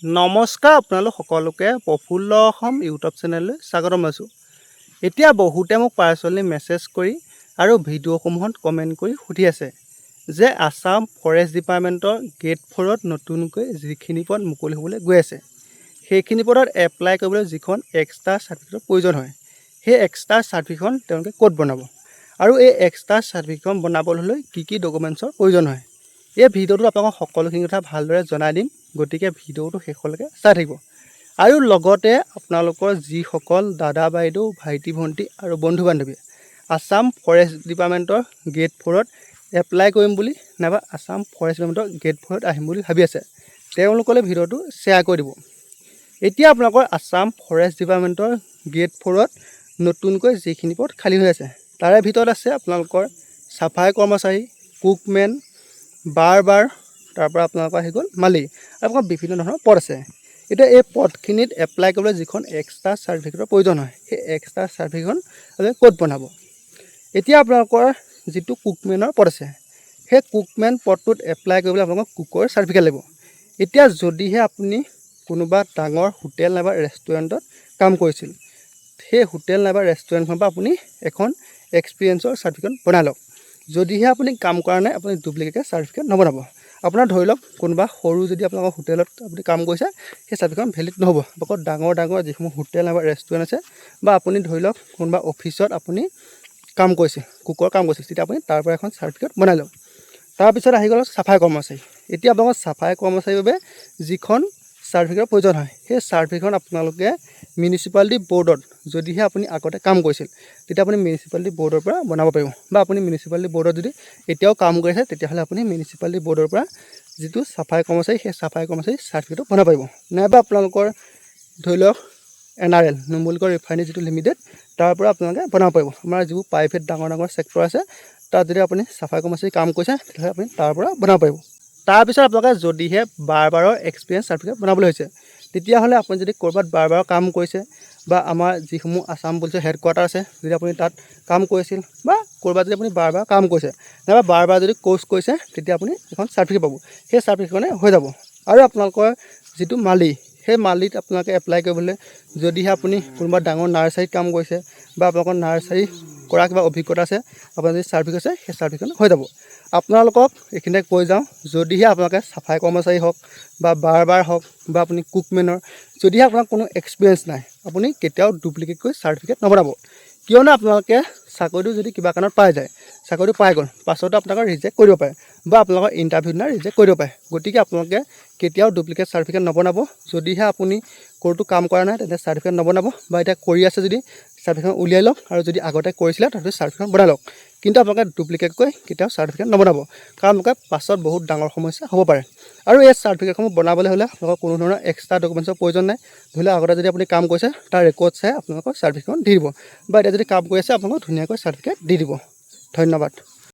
নমস্কাৰ আপোনালোক সকলোকে প্ৰফুল্ল অসম ইউটিউব চেনেললৈ স্বাগতম জনাইছোঁ। এতিয়া বহুতে মোক পাৰ্চনেলি মেছেজ কৰি আৰু ভিডিঅ'সমূহত কমেণ্ট কৰি সুধি আছে যে আসাম ফৰেষ্ট ডিপাৰ্টমেণ্টৰ গেট 4ত নতুনকৈ যিখিনি পদ মুকলি হ'বলৈ গৈ আছে সেইখিনি পদত এপ্লাই কৰিবলৈ যিখন এক্সট্ৰা চাৰ্টিফিকেটৰ প্ৰয়োজন হয় সেই এক্সট্ৰা চাৰ্টিফিকেটখন তেওঁলোকে ক'ত বনাব আৰু এই এক্সট্ৰা চাৰ্টিফিকেটখন বনাবলৈ কি ডকুমেণ্টছৰ প্ৰয়োজন হয়। এই ভিডিঅ'টোত আপোনালোকক সকলোখিনি কথা ভালদৰে জনাই দিম, গতিকে ভিডিঅ'টো শেষলৈকে চাই থাকিব। আৰু লগতে আপোনালোকৰ যিসকল দাদা বাইদেউ ভাইটি ভণ্টি আৰু বন্ধু বান্ধৱীয়ে আসাম ফৰেষ্ট ডিপাৰ্টমেণ্টৰ গেট 4ত এপ্লাই কৰিম বুলি নাইবা আসাম ফৰেষ্ট ডিপাৰ্টমেণ্টৰ গেট 4ত আহিম বুলি ভাবি আছে তেওঁলোকলৈ ভিডিঅ'টো শ্বেয়াৰ কৰি দিব। এতিয়া আপোনালোকৰ আসাম ফৰেষ্ট ডিপাৰ্টমেণ্টৰ গেট 4ত নতুনকৈ যিখিনি পদ খালী হৈ আছে তাৰে ভিতৰত আছে আপোনালোকৰ চাফাই কৰ্মচাৰী, কুকমেন, বাৰ তাৰপৰা আপোনালোকৰ আহি গ'ল মালিক আৰু আপোনালোকৰ বিভিন্ন ধৰণৰ পদ আছে। এতিয়া এই পদখিনিত এপ্লাই কৰিবলৈ যিখন এক্সট্ৰা চাৰ্টিফিকেটৰ প্ৰয়োজন হয় সেই এক্সট্ৰা চাৰ্টিফিকেটখন আপুনি ক'ত বনাব। এতিয়া আপোনালোকৰ যিটো কুকমেনৰ পদ আছে সেই কুকমেন পদটোত এপ্লাই কৰিবলৈ আপোনালোকক কুকৰ চাৰ্টিফিকেট লাগিব। এতিয়া যদিহে আপুনি কোনোবা ডাঙৰ হোটেল নাইবা ৰেষ্টুৰেণ্টত কাম কৰিছিল সেই হোটেল নাইবা ৰেষ্টুৰেণ্টখনৰ পৰা আপুনি এখন এক্সপিৰিয়েঞ্চৰ চাৰ্টিফিকেট বনাই লওক। যদিহে আপুনি কাম কৰা নাই আপুনি ডুপ্লিকেট চাৰ্টিফিকেট নবনাব। আপোনাৰ ধৰি লওক কোনোবা সৰু যদি আপোনালোকৰ হোটেলত আপুনি কাম কৰিছে সেই চাৰ্টিফিকেটখন ভেলিড নহ'ব। আকৌ ডাঙৰ যিসমূহ হোটেল নাইবা ৰেষ্টুৰেণ্ট আছে বা আপুনি ধৰি লওক কোনোবা অফিচত আপুনি কাম কৰিছে কুকৰ কাম কৰিছে তেতিয়া আপুনি তাৰ পৰা এখন চাৰ্টিফিকেট বনাই লওক। তাৰপিছত আহি গ'ল চাফাই কৰ্মচাৰী। এতিয়া আপোনালোকৰ চাফাই কৰ্মচাৰীৰ বাবে যিখন চাৰ্টিফিকেটৰ প্ৰয়োজন হয় সেই চাৰ্টিফিকেটখন আপোনালোকে মিউনিচিপালিটি বৰ্ডত যদিহে আপুনি আগতে কাম কৰিছিল তেতিয়া আপুনি মিউনিচিপালিটি বৰ্ডৰ পৰা বনাব পাৰিব, বা আপুনি মিউনিচিপালিটি বৰ্ডত যদি এতিয়াও কাম কৰি আছে তেতিয়াহ'লে আপুনি মিউনিচিপালিটি বৰ্ডৰ পৰা যিটো চাফাই কৰ্মচাৰী সেই চাফাই কৰ্মচাৰী চাৰ্টিফিকেটটো বনাব পাৰিব। নাইবা আপোনালোকৰ ধৰি লওক NRL নুমলীগড় ৰিফাইনেৰী যিটো লিমিটেড তাৰ পৰা আপোনালোকে বনাব পাৰিব। আমাৰ যিবোৰ প্ৰাইভেট ডাঙৰ ছেক্টৰ আছে তাত যদি আপুনি চাফাই কৰ্মচাৰী কাম কৰিছে তেতিয়াহ'লে আপুনি তাৰ পৰা বনাব পাৰিব। তাৰপিছত আপোনালোকে যদিহে বাৰৰ এক্সপিৰিয়েঞ্চ চাৰ্টিফিকেট বনাবলৈ হৈছে তেতিয়াহ'লে আপুনি যদি ক'ৰবাত বাৰৰ কাম কৰিছে বা আমাৰ যিসমূহ আসাম পুলিচৰ হেডকোৱাৰ্টাৰ আছে যদি আপুনি তাত কাম কৰিছিল বা ক'ৰবাত যদি আপুনি বাৰ কাম কৰিছে নাইবা বাৰ যদি কোৰ্চ কৰিছে তেতিয়া আপুনি এখন চাৰ্টিফিকেট পাব। সেই চাৰ্টিফিকেটখনে হৈ যাব। আৰু আপোনালোকৰ যিটো মালিক সেই মালিক আপোনালোকে এপ্লাই কৰিবলৈ যদিহে আপুনি কোনোবা ডাঙৰ নাৰ্চাৰীত কাম কৰিছে বা আপোনালোকৰ নাৰ্চাৰী কৰা কিবা অভিজ্ঞতা আছে আপোনাৰ যদি চাৰ্টিফিকেট আছে সেই চাৰ্টিফিকেট হৈ যাব। আপোনালোকক এইখিনিতে কৈ যাওঁ, যদিহে আপোনালোকে চাফাই কৰ্মচাৰী হওক বা বাৰ হওক বা আপুনি কুকমেনৰ যদিহে আপোনাৰ কোনো এক্সপিৰিয়েঞ্চ নাই আপুনি কেতিয়াও ডুপ্লিকেটকৈ চাৰ্টিফিকেট নবনাব। কিয়নো আপোনালোকে চাকৰিটো যদি কিবা কাৰণত পাই যায় চাকৰিটো পাই গ'ল পাছতো আপোনালোকক ৰিজেক্ট কৰিব পাৰে বা আপোনালোকৰ ইণ্টাৰভিউ দিনা ৰিজেক্ট কৰিব পাৰে। গতিকে আপোনালোকে কেতিয়াও ডুপ্লিকেট চাৰ্টিফিকেট নবনাব। যদিহে আপুনি ক'তো কাম কৰা নাই তেন্তে চাৰ্টিফিকেট নবনাব, বা এতিয়া কৰি আছে যদি চাৰ্টিফিকেট উলিয়াই লওক আৰু যদি আগতে কৰিছিলে তাতে চাৰ্টিফিকেট বনাই লওক। কিন্তু আপোনালোকে ডুপ্লিকেটকৈ কেতিয়াও চাৰ্টিফিকেট নবনাব, কাৰণ আপোনালোকে পাছত বহুত ডাঙৰ সমস্যা হ'ব পাৰে। আৰু এই চাৰ্টিফিকেটসমূহ বনাবলৈ হ'লে আপোনালোকৰ কোনো ধৰণৰ এক্সট্ৰা ডকুমেণ্টছৰ প্ৰয়োজন নাই। ধৰি লওক আগতে যদি আপুনি কাম কৰিছে তাৰ ৰেকৰ্ড চাই আপোনালোকৰ চাৰ্টিফিকেটখন দি দিব, বা এতিয়া যদি কাম কৰি আছে আপোনালোকক ধুনীয়াকৈ চাৰ্টিফিকেট দি দিব। ধন্যবাদ।